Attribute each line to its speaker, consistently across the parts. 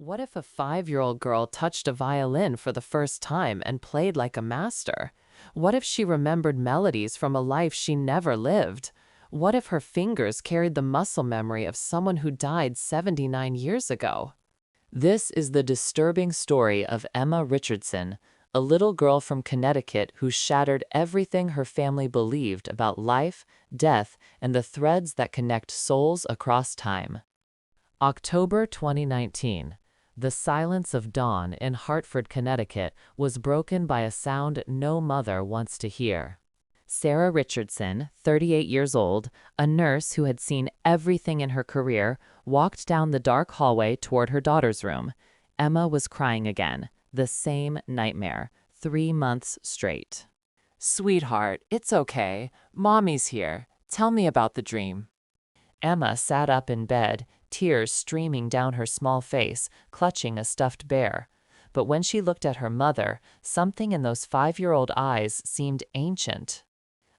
Speaker 1: What if a 5-year-old girl touched a violin for the first time and played like a master? What if she remembered melodies from a life she never lived? What if her fingers carried the muscle memory of someone who died 79 years ago? This is the disturbing story of Emma Richardson, a little girl from Connecticut who shattered everything her family believed about life, death, and the threads that connect souls across time. October 2019. The silence of dawn in Hartford, Connecticut was broken by a sound no mother wants to hear. Sarah Richardson, 38 years old, a nurse who had seen everything in her career, walked down the dark hallway toward her daughter's room. Emma was crying again, the same nightmare, 3 months straight. "Sweetheart, it's okay. Mommy's here. Tell me about the dream." Emma sat up in bed, tears streaming down her small face, clutching a stuffed bear. But when she looked at her mother, something in those 5-year-old eyes seemed ancient.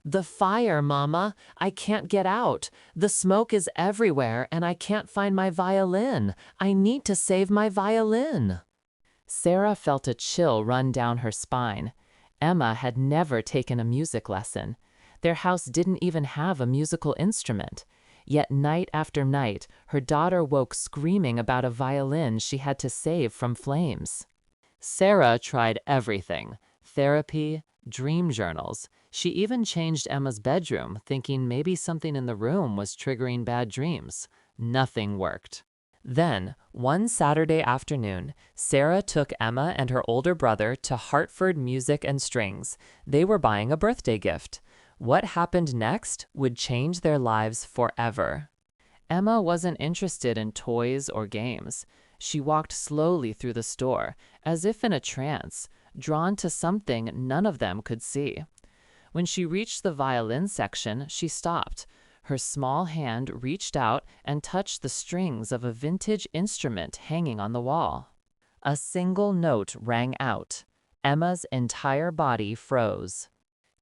Speaker 1: "The fire, Mama! I can't get out. The smoke is everywhere, and I can't find my violin. I need to save my violin." Sarah felt a chill run down her spine. Emma had never taken a music lesson. Their house didn't even have a musical instrument. Yet night after night, her daughter woke screaming about a violin she had to save from flames. Sarah tried everything: therapy, dream journals. She even changed Emma's bedroom, thinking maybe something in the room was triggering bad dreams. Nothing worked. Then, one Saturday afternoon, Sarah took Emma and her older brother to Hartford Music and Strings. They were buying a birthday gift. What happened next would change their lives forever. Emma wasn't interested in toys or games. She walked slowly through the store, as if in a trance, drawn to something none of them could see. When she reached the violin section, she stopped. Her small hand reached out and touched the strings of a vintage instrument hanging on the wall. A single note rang out. Emma's entire body froze.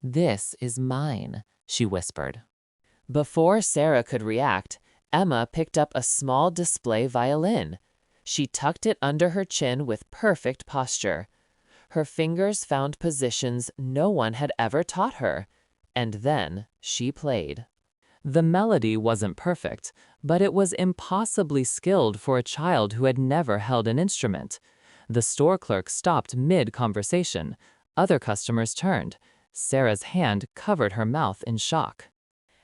Speaker 1: "This is mine," she whispered. Before Sarah could react, Emma picked up a small display violin. She tucked it under her chin with perfect posture. Her fingers found positions no one had ever taught her. And then she played. The melody wasn't perfect, but it was impossibly skilled for a child who had never held an instrument. The store clerk stopped mid-conversation. Other customers turned. Sarah's hand covered her mouth in shock.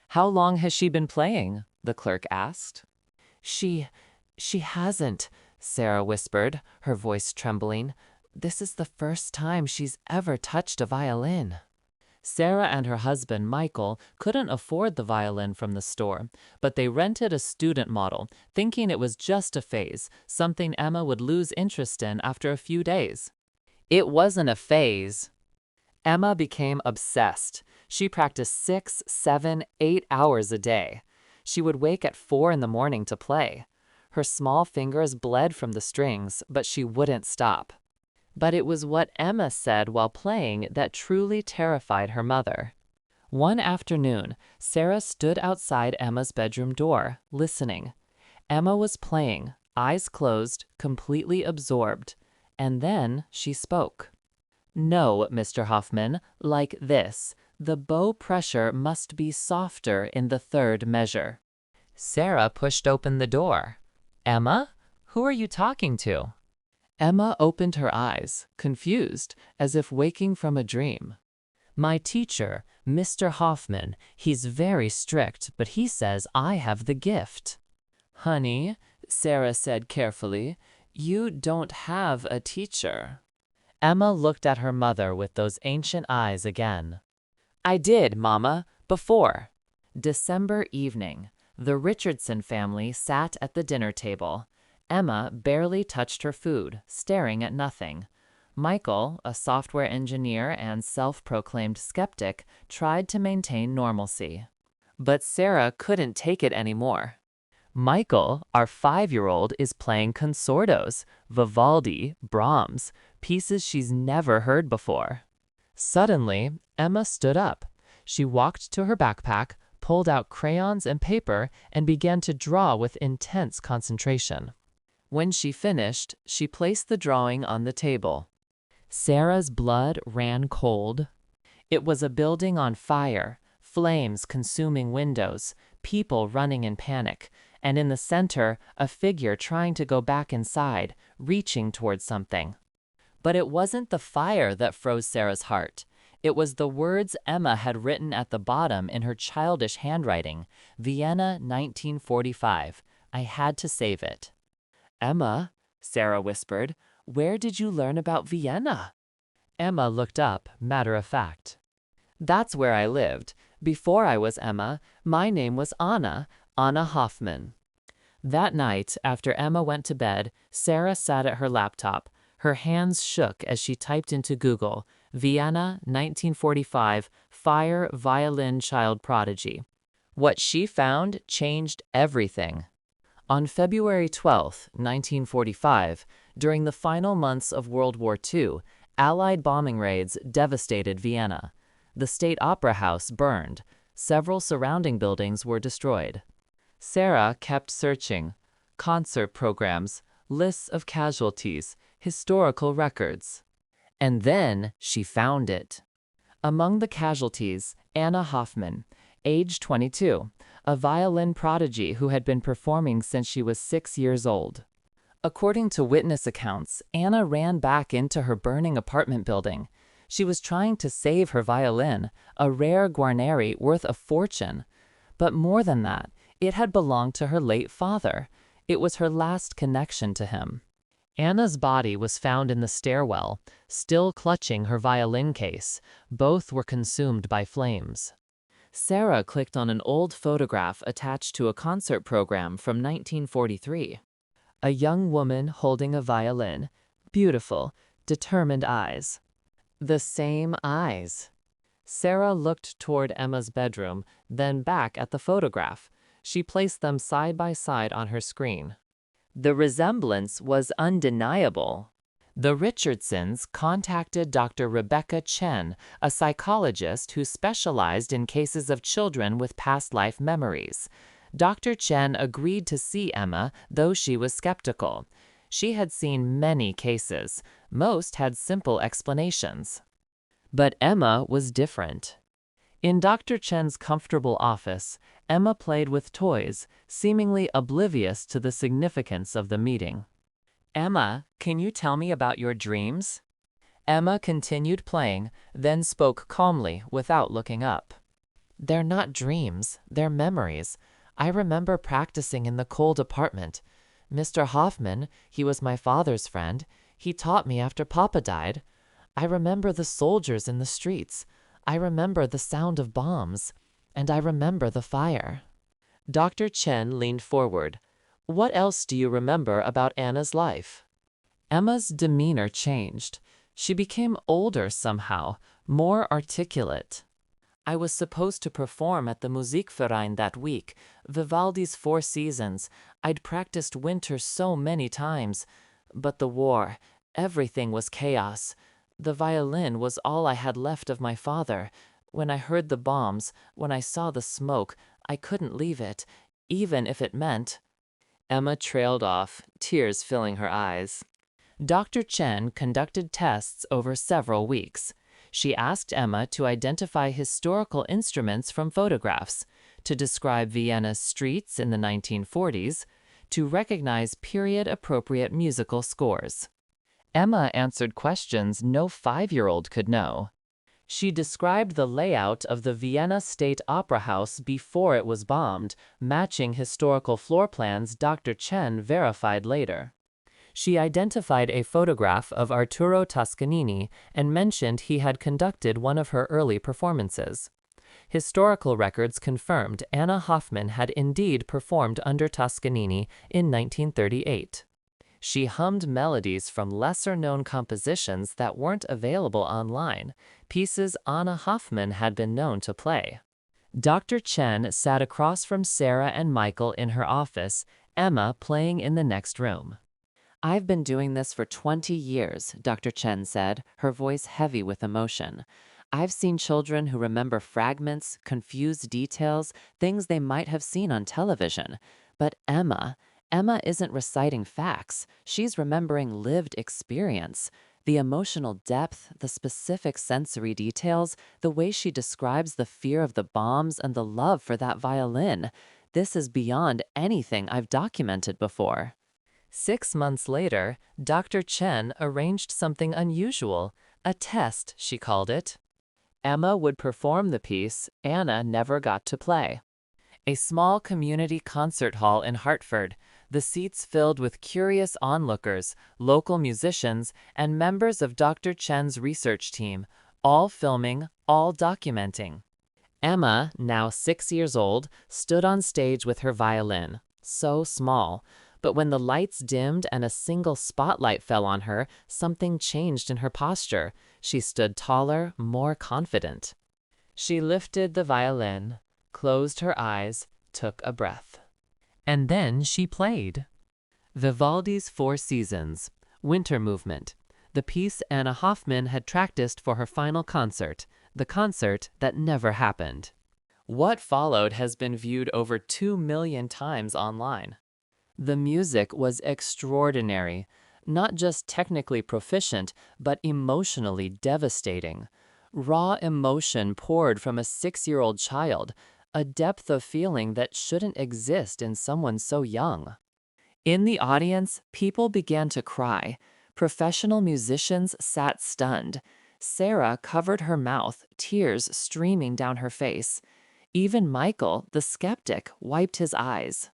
Speaker 1: "How long has she been playing?" the clerk asked. She hasn't," Sarah whispered, her voice trembling. "This is the first time she's ever touched a violin." Sarah and her husband, Michael, couldn't afford the violin from the store, but they rented a student model, thinking it was just a phase, something Emma would lose interest in after a few days. It wasn't a phase. Emma became obsessed. She practiced 6, 7, 8 hours a day. She would wake at 4 in the morning to play. Her small fingers bled from the strings, but she wouldn't stop. But it was what Emma said while playing that truly terrified her mother. One afternoon, Sarah stood outside Emma's bedroom door, listening. Emma was playing, eyes closed, completely absorbed. And then she spoke. "No, Mr. Hoffman, like this. The bow pressure must be softer in the third measure." Sarah pushed open the door. "Emma? Who are you talking to?" Emma opened her eyes, confused, as if waking from a dream. "My teacher, Mr. Hoffman, he's very strict, but he says I have the gift." "Honey," Sarah said carefully, "you don't have a teacher." Emma looked at her mother with those ancient eyes again. "I did, Mama, before." December evening. The Richardson family sat at the dinner table. Emma barely touched her food, staring at nothing. Michael, a software engineer and self-proclaimed skeptic, tried to maintain normalcy. But Sarah couldn't take it anymore. Michael, our 5-year-old, is playing concertos, Vivaldi, Brahms, pieces she's never heard before. Suddenly, Emma stood up. She walked to her backpack, pulled out crayons and paper, and began to draw with intense concentration. When she finished, she placed the drawing on the table. Sarah's blood ran cold. It was a building on fire, flames consuming windows, people running in panic, and in the center, a figure trying to go back inside, reaching towards something. But it wasn't the fire that froze Sarah's heart. It was the words Emma had written at the bottom in her childish handwriting, Vienna, 1945. I had to save it. Emma, Sarah whispered, where did you learn about Vienna? Emma looked up, matter of fact. That's where I lived. Before I was Emma, my name was Anna Hoffman. That night, after Emma went to bed, Sarah sat at her laptop. Her hands shook as she typed into Google, Vienna, 1945, fire violin child prodigy. What she found changed everything. On February 12, 1945, during the final months of World War II, Allied bombing raids devastated Vienna. The State Opera House burned. Several surrounding buildings were destroyed. Sarah kept searching. Concert programs, lists of casualties, historical records. And then she found it. Among the casualties, Anna Hoffman, age 22, a violin prodigy who had been performing since she was 6 years old. According to witness accounts, Anna ran back into her burning apartment building. She was trying to save her violin, a rare Guarneri worth a fortune. But more than that, it had belonged to her late father. It was her last connection to him. Anna's body was found in the stairwell, still clutching her violin case. Both were consumed by flames. Sarah clicked on an old photograph attached to a concert program from 1943. A young woman holding a violin. Beautiful, determined eyes. The same eyes. Sarah looked toward Emma's bedroom, then back at the photograph. She placed them side by side on her screen. The resemblance was undeniable. The Richardsons contacted Dr. Rebecca Chen, a psychologist who specialized in cases of children with past life memories. Dr. Chen agreed to see Emma, though she was skeptical. She had seen many cases. Most had simple explanations. But Emma was different. In Dr. Chen's comfortable office, Emma played with toys, seemingly oblivious to the significance of the meeting. Emma, can you tell me about your dreams? Emma continued playing, then spoke calmly without looking up. They're not dreams, they're memories. I remember practicing in the cold apartment. Mr. Hoffman, he was my father's friend, he taught me after Papa died. I remember the soldiers in the streets. I remember the sound of bombs. And I remember the fire. Dr. Chen leaned forward. What else do you remember about Anna's life? Emma's demeanor changed. She became older somehow, more articulate. I was supposed to perform at the Musikverein that week, Vivaldi's Four Seasons. I'd practiced winter so many times. But the war, everything was chaos. The violin was all I had left of my father. When I heard the bombs, when I saw the smoke, I couldn't leave it, even if it meant... Emma trailed off, tears filling her eyes. Dr. Chen conducted tests over several weeks. She asked Emma to identify historical instruments from photographs, to describe Vienna's streets in the 1940s, to recognize period-appropriate musical scores. Emma answered questions no 5-year-old could know. She described the layout of the Vienna State Opera House before it was bombed, matching historical floor plans Dr. Chen verified later. She identified a photograph of Arturo Toscanini and mentioned he had conducted one of her early performances. Historical records confirmed Anna Hoffman had indeed performed under Toscanini in 1938. She hummed melodies from lesser-known compositions that weren't available online, pieces Anna Hoffman had been known to play. Dr. Chen sat across from Sarah and Michael in her office, Emma playing in the next room. I've been doing this for 20 years, Dr. Chen said, her voice heavy with emotion. I've seen children who remember fragments, confused details, things they might have seen on television. But Emma Emma isn't reciting facts, she's remembering lived experience. The emotional depth, the specific sensory details, the way she describes the fear of the bombs and the love for that violin. This is beyond anything I've documented before. 6 months later, Dr. Chen arranged something unusual, a test, she called it. Emma would perform the piece Anna never got to play. A small community concert hall in Hartford, the seats filled with curious onlookers, local musicians, and members of Dr. Chen's research team, all filming, all documenting. Emma, now 6 years old, stood on stage with her violin, so small. But when the lights dimmed and a single spotlight fell on her, something changed in her posture. She stood taller, more confident. She lifted the violin, closed her eyes, took a breath. And then she played. Vivaldi's Four Seasons, Winter Movement, the piece Anna Hoffman had practiced for her final concert, the concert that never happened. What followed has been viewed over 2 million times online. The music was extraordinary, not just technically proficient, but emotionally devastating. Raw emotion poured from a 6-year-old child, a depth of feeling that shouldn't exist in someone so young. In the audience, people began to cry. Professional musicians sat stunned. Sarah covered her mouth, tears streaming down her face. Even Michael, the skeptic, wiped his eyes.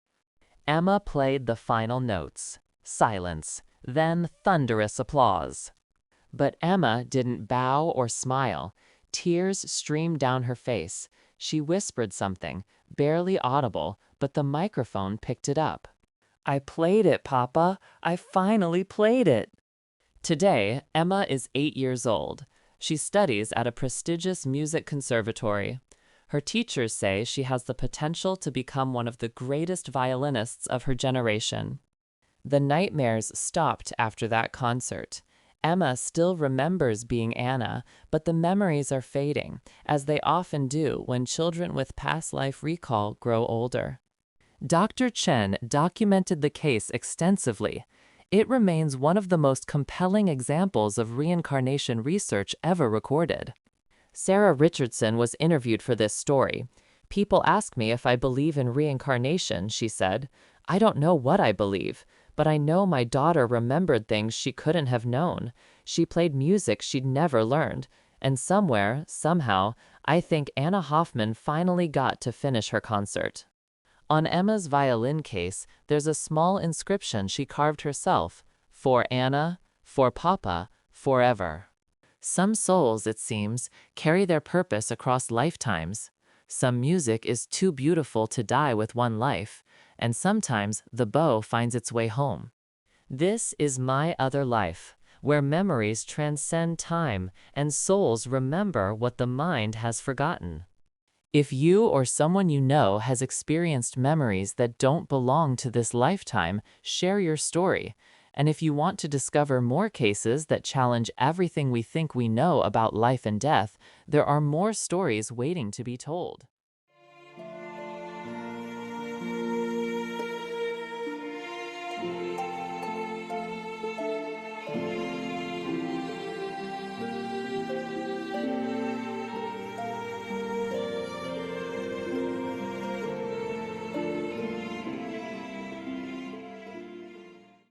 Speaker 1: Emma played the final notes. Silence, then thunderous applause. But Emma didn't bow or smile. Tears streamed down her face. She whispered something, barely audible, but the microphone picked it up. "I played it, Papa. I finally played it." Today, Emma is 8 years old. She studies at a prestigious music conservatory. Her teachers say she has the potential to become one of the greatest violinists of her generation. The nightmares stopped after that concert. Emma still remembers being Anna, but the memories are fading, as they often do when children with past life recall grow older. Dr. Chen documented the case extensively. It remains one of the most compelling examples of reincarnation research ever recorded. Sarah Richardson was interviewed for this story. "People ask me if I believe in reincarnation," she said. "I don't know what I believe, but I know my daughter remembered things she couldn't have known. She played music she'd never learned. And somewhere, somehow, I think Anna Hoffman finally got to finish her concert." On Emma's violin case, there's a small inscription she carved herself: "For Anna, for Papa, forever." Some souls, it seems, carry their purpose across lifetimes. Some music is too beautiful to die with one life, and sometimes the bow finds its way home. This is My Other Life, where memories transcend time and souls remember what the mind has forgotten. If you or someone you know has experienced memories that don't belong to this lifetime, share your story. And if you want to discover more cases that challenge everything we think we know about life and death, there are more stories waiting to be told.